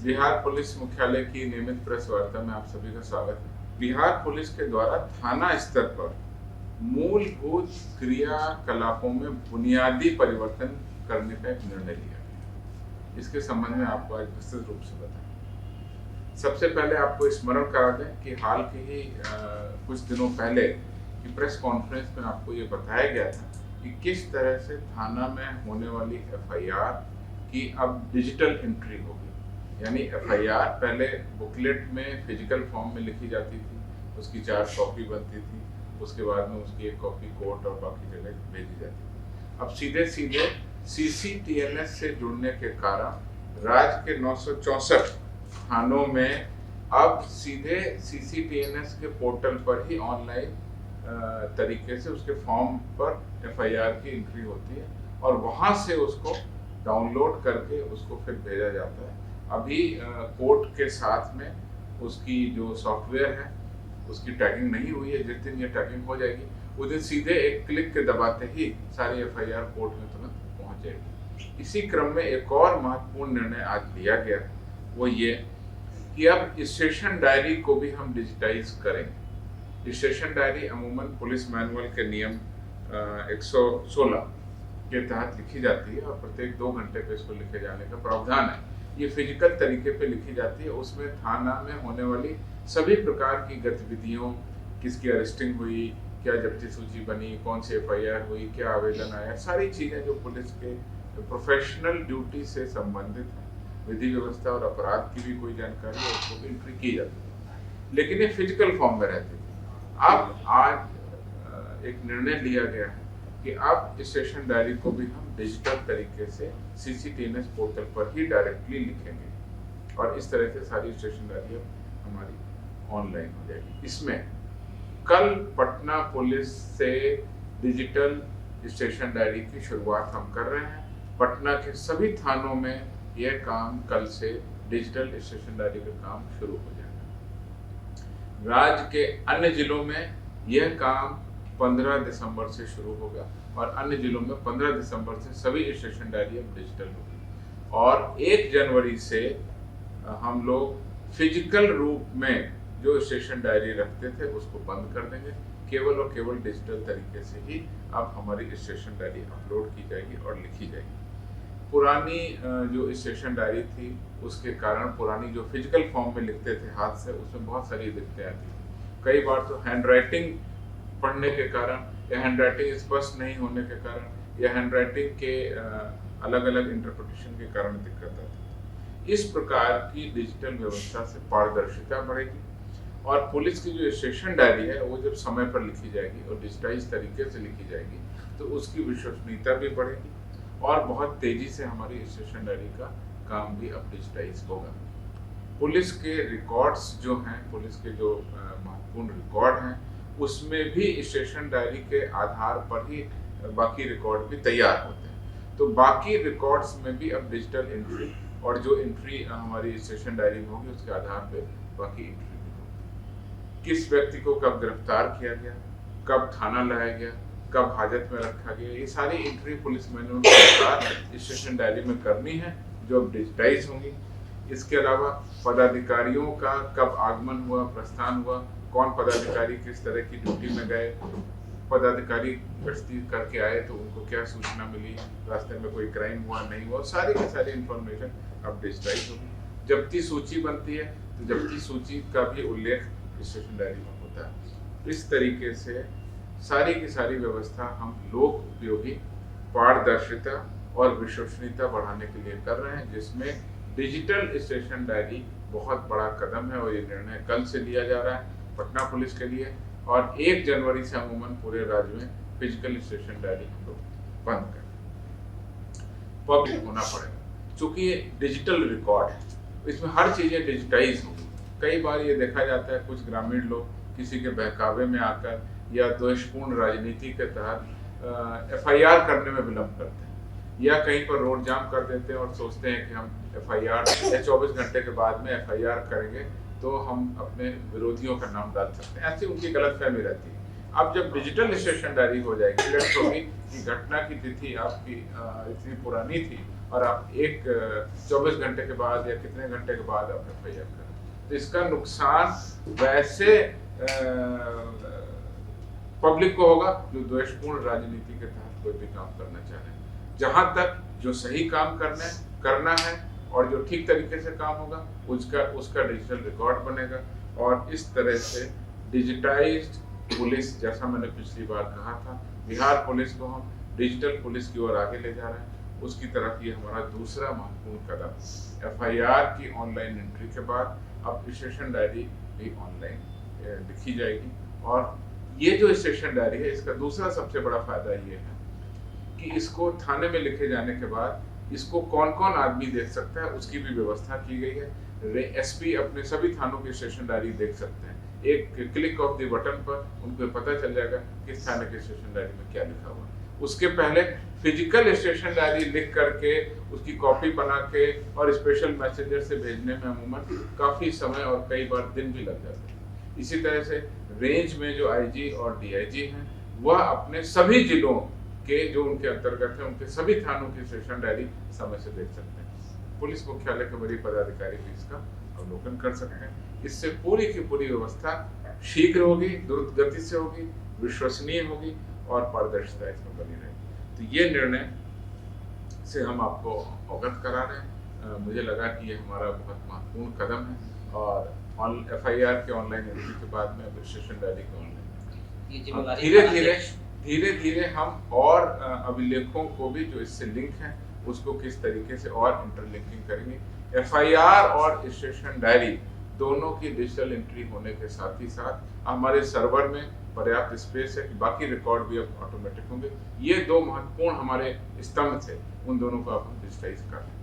Bihar police मुख्यालय की नियमित प्रेस वार्ता में आप सभी का स्वागत है। बिहार पुलिस के द्वारा थाना स्तर पर मूलभूत क्रियाकलापों में बुनियादी परिवर्तन करने का एक निर्णय लिया गया। इसके संबंध में आपको आज विस्तृत रूप से बताएं। सबसे पहले आपको स्मरण करा दें कि हाल के ही कुछ दिनों पहले की प्रेस कॉन्फ्रेंस में आपको ये बताया गया था कि किस तरह से थाना में होने वाली एफआईआर की अब डिजिटल एंट्री होगी। यानी एफआईआर पहले बुकलेट में फिजिकल फॉर्म में लिखी जाती थी, उसकी 4 कॉपी बनती थी, उसके बाद में उसकी 1 कॉपी कोर्ट और बाकी जगह भेजी जाती थी। अब सीधे सीधे CCTNS से जुड़ने के कारण राज्य के 964 थानों में अब सीधे CCTNS के पोर्टल पर ही ऑनलाइन तरीके से उसके फॉर्म पर एफआईआर की एंट्री होती है और वहां से उसको डाउनलोड करके उसको फिर भेजा जाता है। अभी कोर्ट के साथ में उसकी जो सॉफ्टवेयर है उसकी टैगिंग नहीं हुई है। जिस दिन ये टैगिंग हो जाएगी उस दिन सीधे एक क्लिक के दबाते ही सारी एफआईआर कोर्ट में तुरंत पहुंच जाएगी। इसी क्रम में एक और महत्वपूर्ण निर्णय आज लिया गया, वो ये कि अब स्टेशन डायरी को भी हम डिजिटाइज करेंगे। स्टेशन डायरी अमूमन पुलिस मैनुअल के नियम 116 के तहत लिखी जाती है और प्रत्येक 2 घंटे पे इसको लिखे जाने का प्रावधान है। ये फिजिकल तरीके पे लिखी जाती है। उसमें थाना में होने वाली सभी प्रकार की गतिविधियों, किसकी अरेस्टिंग हुई, क्या जब्ती सूची बनी, कौन सी एफआईआर हुई, क्या आवेदन आया, सारी चीज़ें जो पुलिस के प्रोफेशनल ड्यूटी से संबंधित है, विधि व्यवस्था और अपराध की भी कोई जानकारी है, उसको भी एंट्री की जाती है। लेकिन ये फिजिकल फॉर्म में रहती थी। अब आज एक निर्णय लिया गया है कि अब स्टेशन डायरी को भी हम डिजिटल तरीके से CCTNS पोर्टल पर ही डायरेक्टली लिखेंगे और इस तरह से सारी स्टेशन डायरी अब हमारी ऑनलाइन हो जाएगी। इसमें कल पटना पुलिस से डिजिटल स्टेशन डायरी की शुरुआत हम कर रहे हैं। पटना के सभी थानों में यह काम कल से डिजिटल स्टेशन डायरी का काम शुरू हो जाएगा। राज्य के अन्य जिलों में यह काम 15 दिसंबर से शुरू होगा और अन्य जिलों में 15 दिसंबर से सभी स्टेशन डायरी अब डिजिटल होगी और 1 जनवरी से हम लोग फिजिकल रूप में जो स्टेशन डायरी रखते थे उसको बंद कर देंगे। केवल और केवल डिजिटल तरीके से ही अब हमारी स्टेशन डायरी अपलोड की जाएगी और लिखी जाएगी। पुरानी जो स्टेशन डायरी थी उसके कारण पुरानी जो फिजिकल फॉर्म में लिखते थे हाथ से, उसमें बहुत सारी दिक्कतें आती थी। कई बार तो हैंडराइटिंग पढ़ने के कारण या हैंडराइटिंग स्पष्ट नहीं होने के कारण या हैंडराइटिंग के अलग अलग इंटरप्रिटेशन के कारण दिक्कत आती है। इस प्रकार की डिजिटल व्यवस्था से पारदर्शिता बढ़ेगी और पुलिस की जो स्टेशन डायरी है वो जब समय पर लिखी जाएगी और डिजिटाइज तरीके से लिखी जाएगी तो उसकी विश्वसनीयता भी बढ़ेगी और बहुत तेजी से हमारी स्टेशन डायरी का काम भी अब डिजिटाइज होगा। पुलिस के रिकॉर्ड्स जो हैं, पुलिस के जो महत्वपूर्ण रिकॉर्ड हैं, उसमें भी स्टेशन डायरी के आधार पर ही बाकी रिकॉर्ड भी तैयार होते हैं। तो बाकी रिकॉर्ड्स में भी अब डिजिटल एंट्री और जो एंट्री हमारी स्टेशन डायरी में होगी उसके आधार पर बाकी एंट्री भी होगी। किस व्यक्ति को कब गिरफ्तार किया गया, कब थाना लाया गया, कब हाजत में रखा गया, ये सारी एंट्री पुलिस मैनुअल के अनुसार स्टेशन डायरी में करनी है जो अब डिजिटाइज होंगी। इसके अलावा पदाधिकारियों का कब आगमन हुआ, प्रस्थान हुआ, कौन पदाधिकारी किस तरह की ड्यूटी में गए, पदाधिकारी गश्ती करके आए तो उनको क्या सूचना मिली, रास्ते में कोई क्राइम हुआ नहीं हुआ, सारी की सारी इंफॉर्मेशन अब डिजिटाइज होगी। जब्ती सूची बनती है तो जब्ती सूची का भी उल्लेख स्टेशन डायरी में होता है। इस तरीके से सारी की सारी व्यवस्था हम लोक उपयोगी, पारदर्शिता और विश्वसनीयता बढ़ाने के लिए कर रहे हैं, जिसमें डिजिटल स्टेशन डायरी बहुत बड़ा कदम है और ये निर्णय कल से लिया जा रहा है पटना पुलिस के लिए और 1 जनवरी से अमूमन पूरे राज्य में फिजिकल स्टेशन डायरी हम लोग बंद कर पब्लिक होना पड़ेगा। चूंकि ये डिजिटल रिकॉर्ड है, इसमें हर चीजें डिजिटाइज होगी। कई बार ये देखा जाता है कुछ ग्रामीण लोग किसी के बहकावे में आकर या द्वेषपूर्ण राजनीति के तहत एफआईआर करने में विलंब करते हैं या कहीं पर रोड जाम कर देते हैं और सोचते हैं कि हम एफआईआर या 24 घंटे के बाद में एफआईआर करेंगे तो हम अपने विरोधियों का नाम डाल सकते हैं। ऐसी उनकी गलतफहमी रहती है। अब जब डिजिटल स्टेशन डायरी हो जाएगी, लेट्स होगी कि घटना की तिथि आपकी इतनी पुरानी थी और आप 24 घंटे के बाद या कितने घंटे के बाद आप FIR करें। तो इसका नुकसान वैसे पब्लिक को होगा जो द्वेषपूर्ण राजनीति के तहत कोई भी काम करना चाह रहे हैं। जहां तक जो सही काम करना है और जो ठीक तरीके से काम होगा उसका डिजिटल रिकॉर्ड बनेगा, और इस तरह से डिजिटाइज्ड पुलिस, जैसा मैंने पिछली बार कहा था, बिहार पुलिस को हम डिजिटल पुलिस की ओर आगे ले जा रहे हैं। उसकी तरफ ये हमारा दूसरा महत्वपूर्ण कदम। FIR की ऑनलाइन एंट्री के बाद अब स्टेशन डायरी भी ऑनलाइन लिखी जाएगी, और ये जो स्टेशन डायरी है इसका दूसरा सबसे बड़ा फायदा ये है कि इसको थाने में लिखे जाने के बाद इसको कौन कौन आदमी देख सकता है उसकी भी व्यवस्था की गई है। SP अपने सभी थानों की स्टेशन डायरी देख सकते हैं, एक क्लिक ऑफ द बटन पर उनको पता चल जाएगा किस थाने की स्टेशन डायरी में क्या लिखा हुआ है। उसके पहले फिजिकल स्टेशन डायरी लिख करके उसकी कॉपी बना के और स्पेशल मैसेंजर से भेजने में अमूमन काफ़ी समय और कई बार दिन भी लग जाते हैं। इसी तरह से रेंज में जो IG और DIG हैं वह अपने सभी जिलों के जो उनके अंतर्गत है उनके सभी थानों की स्टेशन डायरी समय से देख सकते हैं। पुलिस मुख्यालय के वरीय पदाधिकारी भी इसका अवलोकन कर सकते हैं। इससे पूरी की पूरी व्यवस्था शीघ्र होगी, द्रुत गति से होगी, विश्वसनीय होगी और पारदर्शिता इसमें बनी रहेगी। तो ये निर्णय से हम आपको अवगत करा रहे हैं। मुझे लगा कि ये हमारा बहुत महत्वपूर्ण कदम है, और FIR के ऑनलाइन एंट्री के बाद में रजिस्ट्रेशन डायरी के ऑनलाइन धीरे धीरे हम और अभिलेखों को भी जो इससे लिंक हैं उसको किस तरीके से और इंटरलिंकिंग करेंगे। FIR और स्टेशन डायरी दोनों की डिजिटल एंट्री होने के साथ ही साथ हमारे सर्वर में पर्याप्त स्पेस है कि बाकी रिकॉर्ड भी अब ऑटोमेटिक होंगे। ये दो महत्वपूर्ण हमारे स्तंभ थे, उन दोनों को अब हम डिजिटाइज कर रहे हैं।